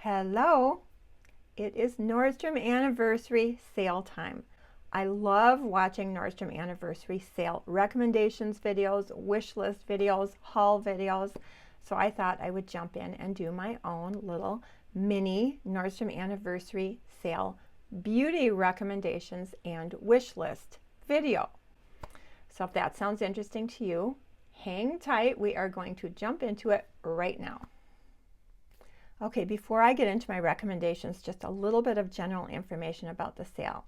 Hello, it is Nordstrom anniversary sale time. I love watching Nordstrom anniversary sale recommendations videos, wish list videos, haul videos. So I thought I would jump in and do my own little mini Nordstrom anniversary sale beauty recommendations and wish list video. So if that sounds interesting to you, hang tight. We are going to jump into it right now. Okay, before I get into my recommendations, just a little bit of general information about the sale.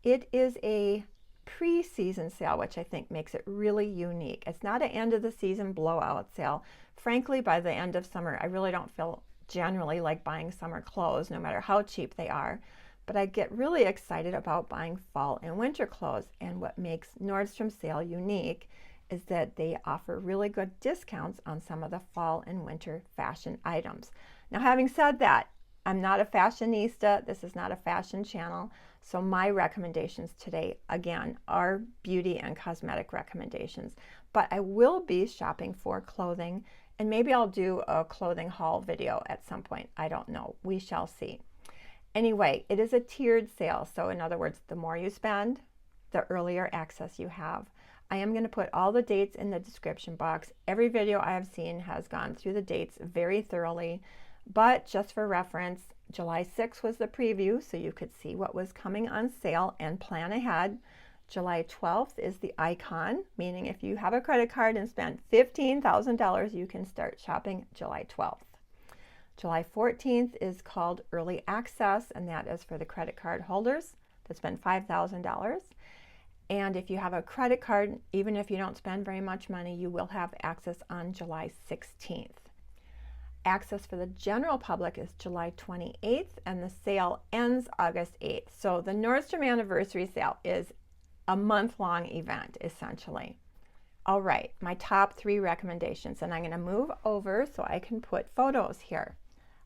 It is a pre-season sale, which I think makes it really unique. It's not an end of the season blowout sale. Frankly, by the end of summer, I really don't feel generally like buying summer clothes, no matter how cheap they are. But I get really excited about buying fall and winter clothes. And what makes Nordstrom sale unique is that they offer really good discounts on some of the fall and winter fashion items. Now, having said that, I'm not a fashionista. This is not a fashion channel. So my recommendations today, again, are beauty and cosmetic recommendations. But I will be shopping for clothing, and maybe I'll do a clothing haul video at some point. I don't know. We shall see. Anyway, it is a tiered sale. So in other words, the more you spend, the earlier access you have. I am going to put all the dates in the description box. Every video I have seen has gone through the dates very thoroughly. But just for reference, July 6th was the preview, so you could see what was coming on sale and plan ahead. July 12th is the icon, meaning if you have a credit card and spent $15,000, you can start shopping July 12th. July 14th is called Early Access, and that is for the credit card holders that spend $5,000. And if you have a credit card, even if you don't spend very much money, you will have access on July 16th. Access for the general public is July 28th, and the sale ends August 8th. So the Nordstrom anniversary sale is a month-long event, essentially. All right, my top 3 recommendations, and I'm going to move over so I can put photos here.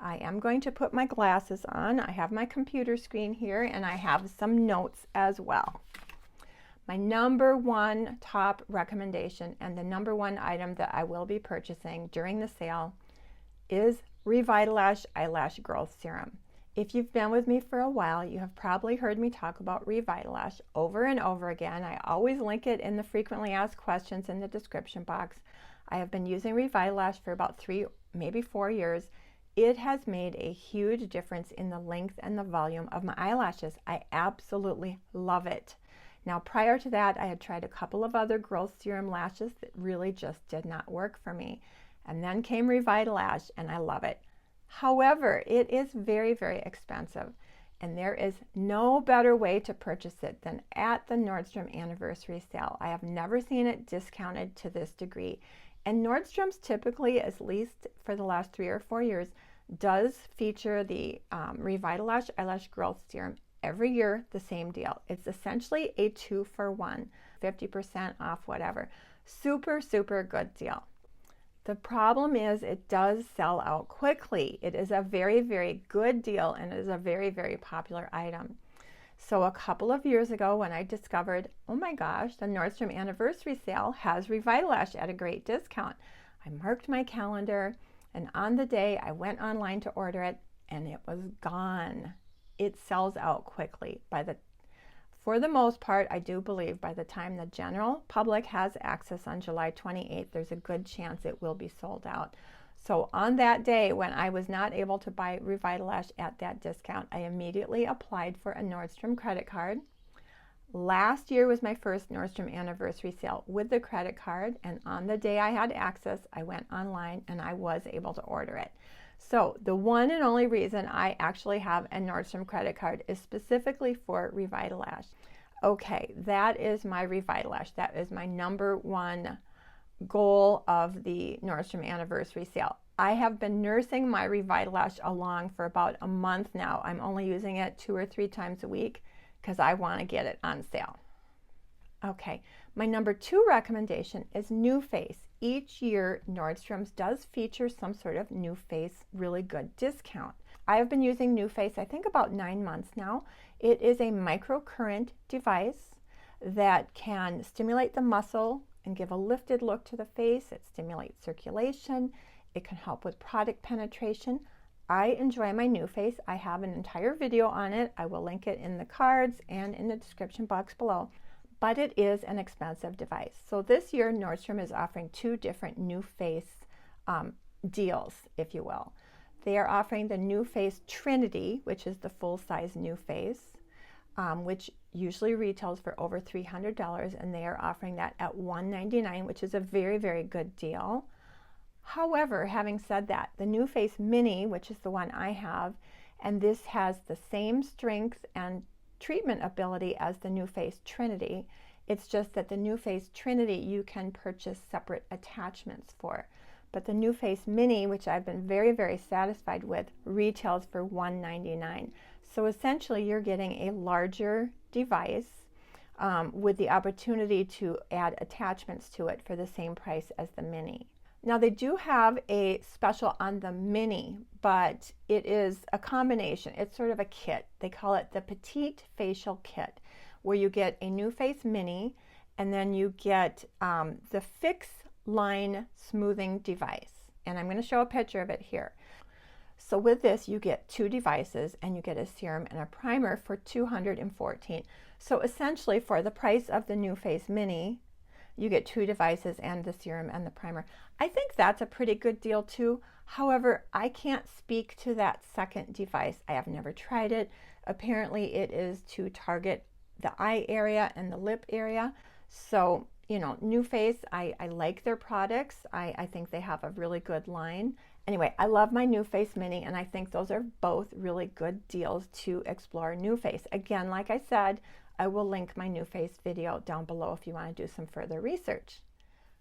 I am going to put my glasses on. I have my computer screen here, and I have some notes as well. My number 1 top recommendation and the number 1 item that I will be purchasing during the sale is Revitalash Eyelash Growth Serum. If you've been with me for a while, you have probably heard me talk about Revitalash over and over again. I always link it in the frequently asked questions in the description box. I have been using Revitalash for about 3, maybe 4 years. It has made a huge difference in the length and the volume of my eyelashes. I absolutely love it. Now, prior to that, I had tried a couple of other growth serum lashes that really just did not work for me. And then came Revitalash, and I love it. However, it is very, very expensive, and there is no better way to purchase it than at the Nordstrom anniversary sale. I have never seen it discounted to this degree. And Nordstrom's typically, at least for the last 3 or 4 years, does feature the Revitalash Eyelash Growth Serum every year, the same deal. It's essentially a 2-for-1, 50% off, whatever. Super, super good deal. The problem is it does sell out quickly. It is a very, very good deal, and it is a very, very popular item. So a couple of years ago when I discovered, oh my gosh, the Nordstrom anniversary sale has Revitalash at a great discount, I marked my calendar, and on the day I went online to order it, and it was gone. It sells out quickly. For the most part, I do believe by the time the general public has access on July 28th, there's a good chance it will be sold out. So on that day when I was not able to buy Revitalash at that discount, I immediately applied for a Nordstrom credit card. Last year was my first Nordstrom anniversary sale with the credit card, and on the day I had access, I went online and I was able to order it. So the one and only reason I actually have a Nordstrom credit card is specifically for Revitalash. Okay, that is my Revitalash. That is my number 1 goal of the Nordstrom anniversary sale. I have been nursing my Revitalash along for about a month now. I'm only using it 2 or 3 times a week because I want to get it on sale. Okay, my number 2 recommendation is NuFace. Each year, Nordstrom's does feature some sort of NuFace really good discount. I have been using NuFace, I think about 9 months now. It is a microcurrent device that can stimulate the muscle and give a lifted look to the face. It stimulates circulation. It can help with product penetration. I enjoy my NuFace. I have an entire video on it. I will link it in the cards and in the description box below. But it is an expensive device. So this year, Nordstrom is offering two different NuFace deals, if you will. They are offering the NuFace Trinity, which is the full-size NuFace, which usually retails for over $300, and they are offering that at $199, which is a very, very good deal. However, having said that, the NuFace Mini, which is the one I have, and this has the same strength and treatment ability as the NuFace Trinity. It's just that the NuFace Trinity you can purchase separate attachments for. But the NuFace Mini, which I've been very, very satisfied with, retails for $199. So essentially you're getting a larger device with the opportunity to add attachments to it for the same price as the Mini. Now they do have a special on the Mini, but it is a combination. It's sort of a kit. They call it the Petite Facial Kit, where you get a NuFace Mini and then you get the Fix Line Smoothing Device. And I'm going to show a picture of it here. So with this, you get two devices and you get a serum and a primer for $214. So essentially for the price of the NuFace Mini, you get two devices and the serum and the primer. I think that's a pretty good deal too. However, I can't speak to that second device. I have never tried it. Apparently it is to target the eye area and the lip area. So, you know, NuFace, I like their products. I think they have a really good line. Anyway, I love my NuFace Mini, and I think those are both really good deals to explore NuFace. Again, like I said, I will link my NuFace video down below if you want to do some further research.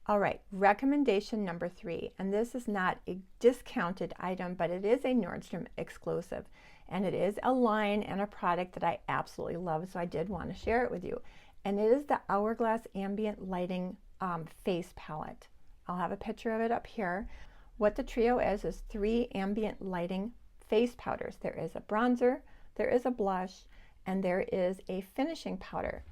All right, recommendation number 3, and this is not a discounted item, but it is a Nordstrom exclusive, and it is a line and a product that I absolutely love, so I did want to share it with you. And it is the Hourglass Ambient Lighting Face Palette. I'll have a picture of it up here. What the trio is 3 ambient lighting face powders. There is a bronzer, there is a blush, and there is a finishing powder.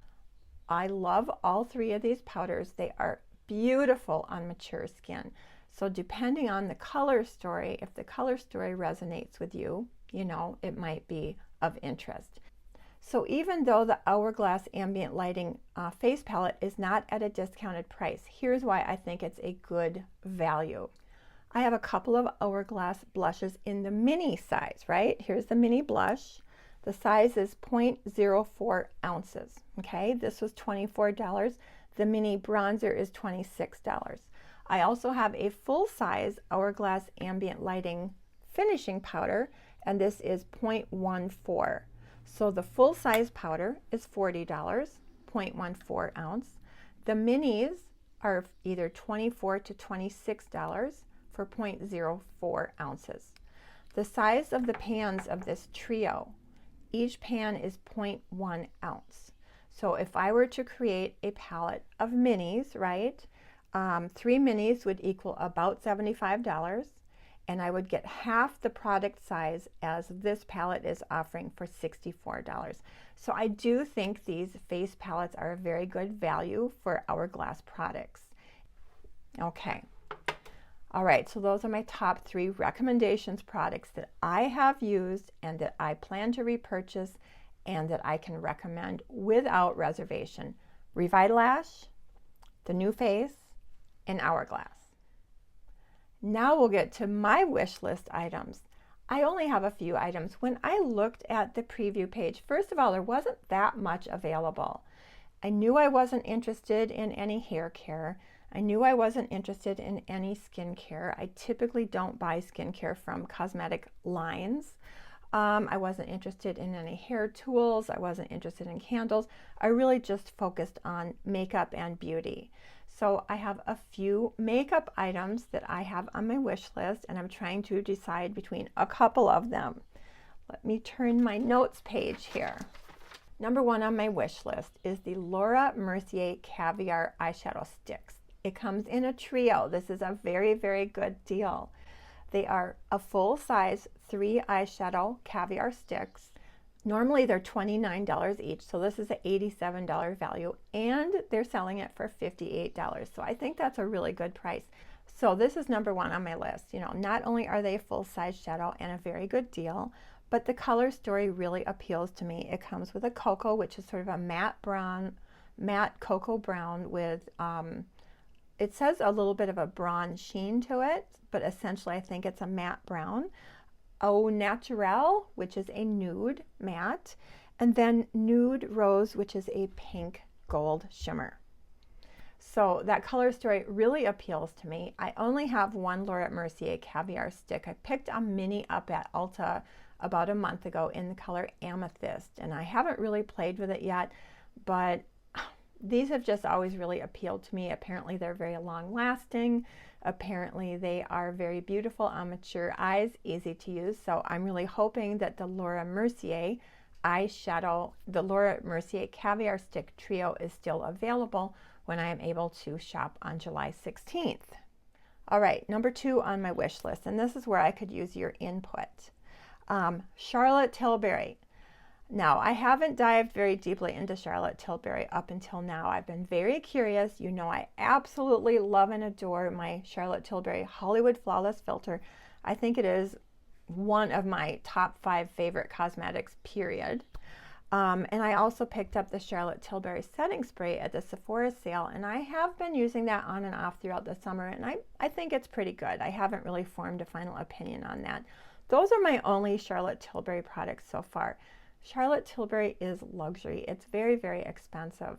I love all 3 of these powders. They are beautiful on mature skin. So depending on the color story, if the color story resonates with you, you know, it might be of interest. So even though the Hourglass Ambient Lighting Face Palette is not at a discounted price, here's why I think it's a good value. I have a couple of Hourglass blushes in the mini size, right? Here's the mini blush. The size is 0.04 ounces, okay? This was $24. The mini bronzer is $26. I also have a full-size Hourglass Ambient Lighting Finishing Powder, and this is 0.14. So the full-size powder is $40, 0.14 ounce. The minis are either $24 to $26 for 0.04 ounces. The size of the pans of this trio, each pan is 0.1 ounce. So if I were to create a palette of minis, right, 3 minis would equal about $75, and I would get half the product size as this palette is offering for $64. So I do think these face palettes are a very good value for Hourglass products. Okay. All right, so those are my top 3 recommendations products that I have used and that I plan to repurchase and that I can recommend without reservation. Revitalash, the NuFace, and Hourglass. Now we'll get to my wish list items. I only have a few items. When I looked at the preview page, first of all, there wasn't that much available. I knew I wasn't interested in any hair care. I knew I wasn't interested in any skincare. I typically don't buy skincare from cosmetic lines. I wasn't interested in any hair tools. I wasn't interested in candles. I really just focused on makeup and beauty. So I have a few makeup items that I have on my wish list, and I'm trying to decide between a couple of them. Let me turn my notes page here. Number 1 on my wish list is the Laura Mercier Caviar Eyeshadow Sticks. It comes in a trio. This is a very, very good deal. They are a full-size 3 eyeshadow caviar sticks. Normally they're $29 each, so this is an $87 value, and they're selling it for $58. So I think that's a really good price. So this is number one on my list. You know, not only are they a full-size shadow and a very good deal, but the color story really appeals to me. It comes with a cocoa, which is sort of a matte cocoa brown with, it says a little bit of a bronze sheen to it, but essentially I think it's a matte brown. Au Naturel, which is a nude matte, and then Nude Rose, which is a pink gold shimmer. So that color story really appeals to me. I only have one Laura Mercier Caviar stick. I picked a mini up at Ulta about a month ago in the color Amethyst, and I haven't really played with it yet, but these have just always really appealed to me. Apparently they're very long lasting. Apparently they are very beautiful on mature eyes, easy to use. So I'm really hoping that the Laura Mercier eyeshadow, the Laura Mercier Caviar Stick Trio is still available when I am able to shop on July 16th. All right, number two on my wish list, and this is where I could use your input. Charlotte Tilbury. Now, I haven't dived very deeply into Charlotte Tilbury up until now. I've been very curious. You know, I absolutely love and adore my Charlotte Tilbury Hollywood Flawless Filter. I think it is one of my top 5 favorite cosmetics, period. And I also picked up the Charlotte Tilbury setting spray at the Sephora sale, and I have been using that on and off throughout the summer, and I think it's pretty good. I haven't really formed a final opinion on that. Those are my only Charlotte Tilbury products so far. Charlotte Tilbury is luxury. It's very, very expensive.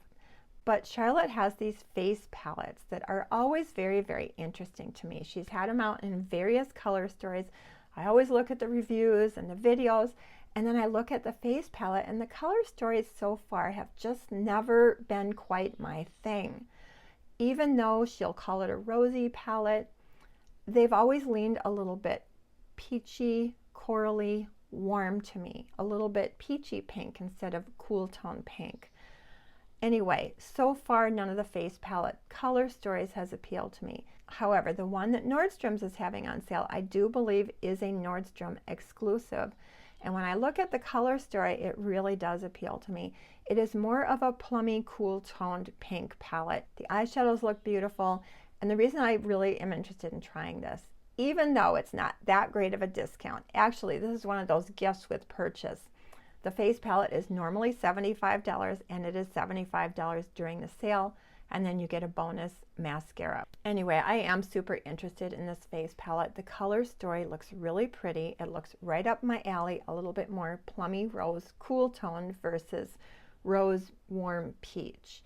But Charlotte has these face palettes that are always very, very interesting to me. She's had them out in various color stories. I always look at the reviews and the videos, and then I look at the face palette, and the color stories so far have just never been quite my thing. Even though she'll call it a rosy palette, they've always leaned a little bit peachy, corally, warm to me, a little bit peachy pink instead of cool tone pink. Anyway, so far none of the face palette color stories has appealed to me. However, the one that Nordstrom's is having on sale, I do believe is a Nordstrom exclusive. And when I look at the color story, it really does appeal to me. It is more of a plummy, cool toned pink palette. The eyeshadows look beautiful, and the reason I really am interested in trying this, even though it's not that great of a discount, actually this is one of those gifts with purchase. The face palette is normally $75 and it is $75 during the sale, and then you get a bonus mascara. Anyway, I am super interested in this face palette. The color story looks really pretty. It looks right up my alley, a little bit more plummy rose, cool tone versus rose warm peach.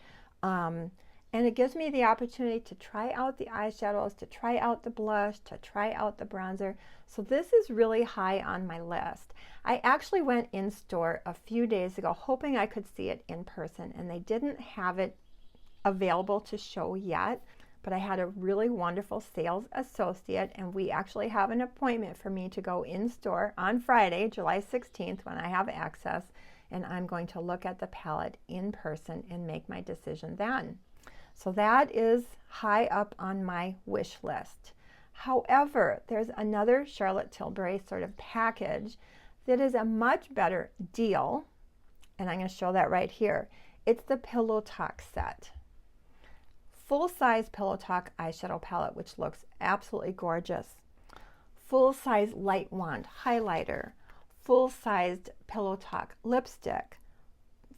And it gives me the opportunity to try out the eyeshadows, to try out the blush, to try out the bronzer. So this is really high on my list. I actually went in store a few days ago hoping I could see it in person, and they didn't have it available to show yet, but I had a really wonderful sales associate, and we actually have an appointment for me to go in store on Friday, July 16th, when I have access, and I'm going to look at the palette in person and make my decision then. So that is high up on my wish list. However, there's another Charlotte Tilbury sort of package that is a much better deal, and I'm going to show that right here. It's the Pillow Talk set. Full-size Pillow Talk eyeshadow palette, which looks absolutely gorgeous. Full-size light wand highlighter. Full-sized Pillow Talk lipstick.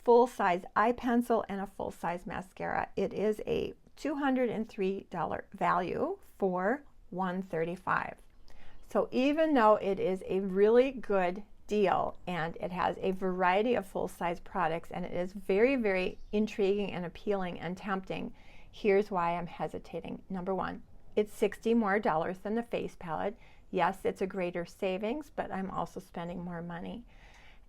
Full-size eye pencil, and a full-size mascara. It is a $203 value for $135. So even though it is a really good deal and it has a variety of full-size products and it is very, very intriguing and appealing and tempting, here's why I'm hesitating. Number one, it's $60 more than the face palette. Yes, it's a greater savings, but I'm also spending more money.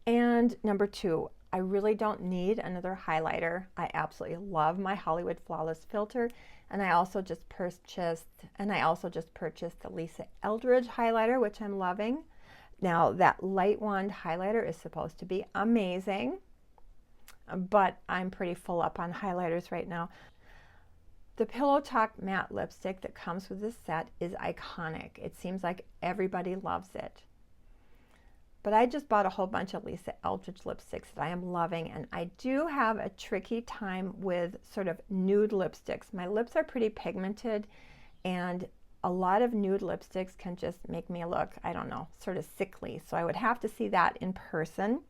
And number two, I really don't need another highlighter. I absolutely love my Hollywood Flawless Filter, and I also just purchased the Lisa Eldridge highlighter, which I'm loving. Now that light wand highlighter is supposed to be amazing, but I'm pretty full up on highlighters right now. The Pillow Talk matte lipstick that comes with this set is iconic. It seems like everybody loves it. But I just bought a whole bunch of Lisa Eldridge lipsticks that I am loving, and I do have a tricky time with sort of nude lipsticks. My lips are pretty pigmented, and a lot of nude lipsticks can just make me look, I don't know, sort of sickly. So I would have to see that in person.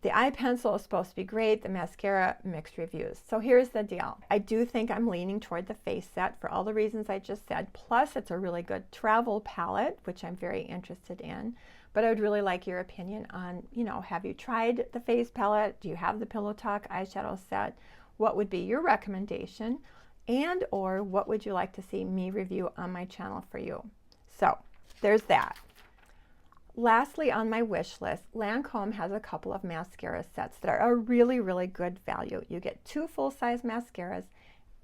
The eye pencil is supposed to be great. The mascara, mixed reviews. So here's the deal. I do think I'm leaning toward the face set for all the reasons I just said. Plus, it's a really good travel palette, which I'm very interested in. But I would really like your opinion on, you know, have you tried the face palette? Do you have the Pillow Talk eyeshadow set? What would be your recommendation? And or what would you like to see me review on my channel for you? So there's that. Lastly, on my wish list, Lancome has a couple of mascara sets that are a really, really good value. You get 2 full-size mascaras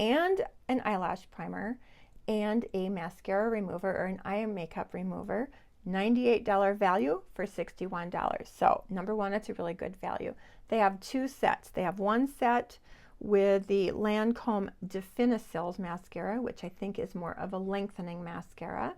and an eyelash primer and a mascara remover or an eye makeup remover. $98 value for $61. So number one, it's a really good value. They have 2 sets. They have one set with the Lancome Definicils mascara, which I think is more of a lengthening mascara.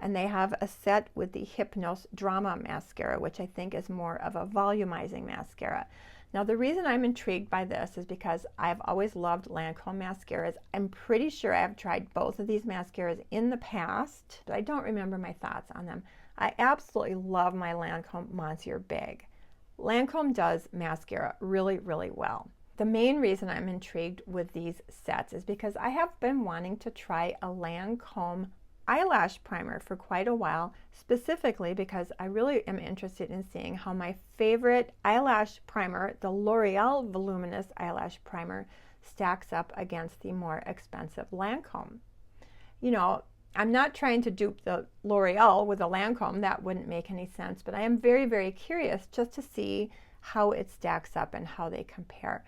And they have a set with the Hypnos Drama mascara, which I think is more of a volumizing mascara. Now, the reason I'm intrigued by this is because I've always loved Lancome mascaras. I'm pretty sure I've tried both of these mascaras in the past, but I don't remember my thoughts on them. I absolutely love my Lancome Monsieur Big. Lancome does mascara really, really well. The main reason I'm intrigued with these sets is because I have been wanting to try a Lancome eyelash primer for quite a while, specifically because I really am interested in seeing how my favorite eyelash primer, the L'Oreal Voluminous Eyelash Primer, stacks up against the more expensive Lancome. You know, I'm not trying to dupe the L'Oreal with a Lancome, that wouldn't make any sense, but I am very, very curious just to see how it stacks up and how they compare.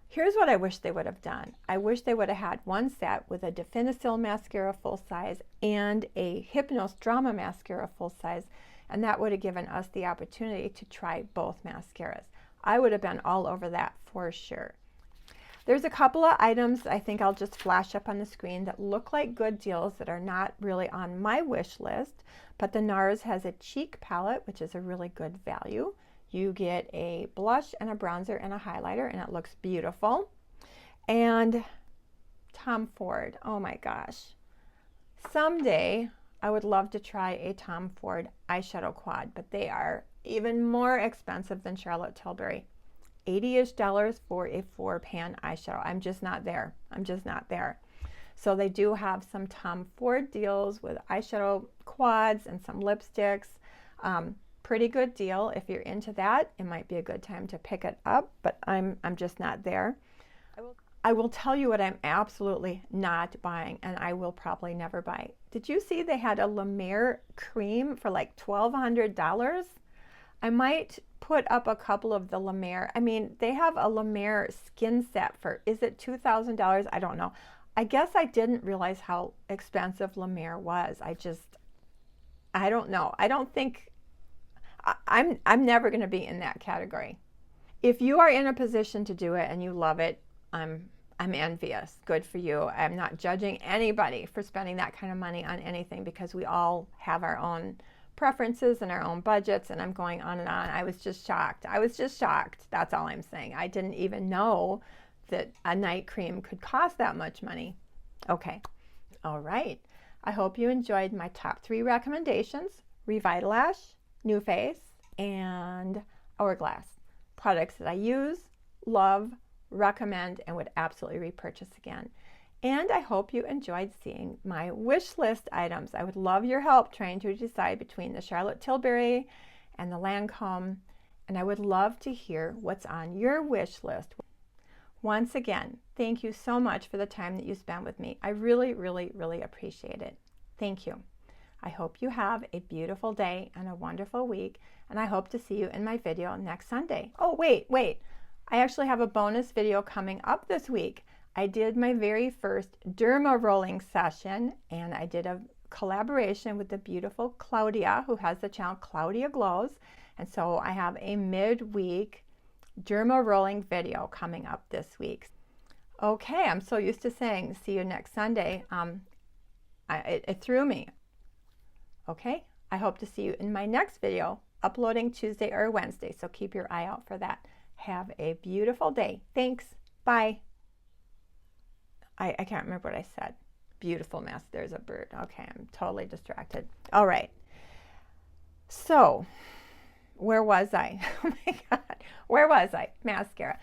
Here's what I wish they would have done. I wish they would have had one set with a Definicil mascara full size and a Hypnos Drama mascara full size, and that would have given us the opportunity to try both mascaras. I would have been all over that for sure. There's a couple of items I think I'll just flash up on the screen that look like good deals that are not really on my wish list, but the NARS has a cheek palette, which is a really good value. You get a blush and a bronzer and a highlighter, and it looks beautiful. And Tom Ford, oh my gosh. Someday I would love to try a Tom Ford eyeshadow quad, but they are even more expensive than Charlotte Tilbury. $80-ish for a 4-pan eyeshadow. I'm just not there. I'm just not there. So they do have some Tom Ford deals with eyeshadow quads and some lipsticks. Pretty good deal. If you're into that, it might be a good time to pick it up, but I'm just not there. I will tell you what I'm absolutely not buying, and I will probably never buy. Did you see they had a La Mer cream for like $1,200? I might put up a couple of the La Mer. I mean, they have a La Mer skin set for, is it $2,000? I don't know. I guess I didn't realize how expensive La Mer was. I don't know. I don't think, I'm never going to be in that category. If you are in a position to do it and you love it, I'm envious. Good for you. I'm not judging anybody for spending that kind of money on anything because we all have our own preferences and our own budgets, and I'm going on and on. I was just shocked. That's all I'm saying. I didn't even know that a night cream could cost that much money. Okay. All right. I hope you enjoyed my top 3 recommendations: Revitalash, NuFace, and Hourglass. Products that I use, love, recommend, and would absolutely repurchase again. And I hope you enjoyed seeing my wish list items. I would love your help trying to decide between the Charlotte Tilbury and the Lancome, and I would love to hear what's on your wish list. Once again, thank you so much for the time that you spent with me. I really, really, really appreciate it. Thank you. I hope you have a beautiful day and a wonderful week, and I hope to see you in my video next Sunday. Oh, wait. I actually have a bonus video coming up this week. I did my very first derma rolling session, and I did a collaboration with the beautiful Claudia, who has the channel Claudia Glows. And so I have a midweek derma rolling video coming up this week. Okay, I'm so used to saying see you next Sunday. It threw me. Okay, I hope to see you in my next video, uploading Tuesday or Wednesday, so keep your eye out for that. Have a beautiful day. Thanks. Bye. I can't remember what I said. Beautiful mask. There's a bird. Okay, I'm totally distracted. All right. So, where was I? Oh my God. Where was I? Mascara.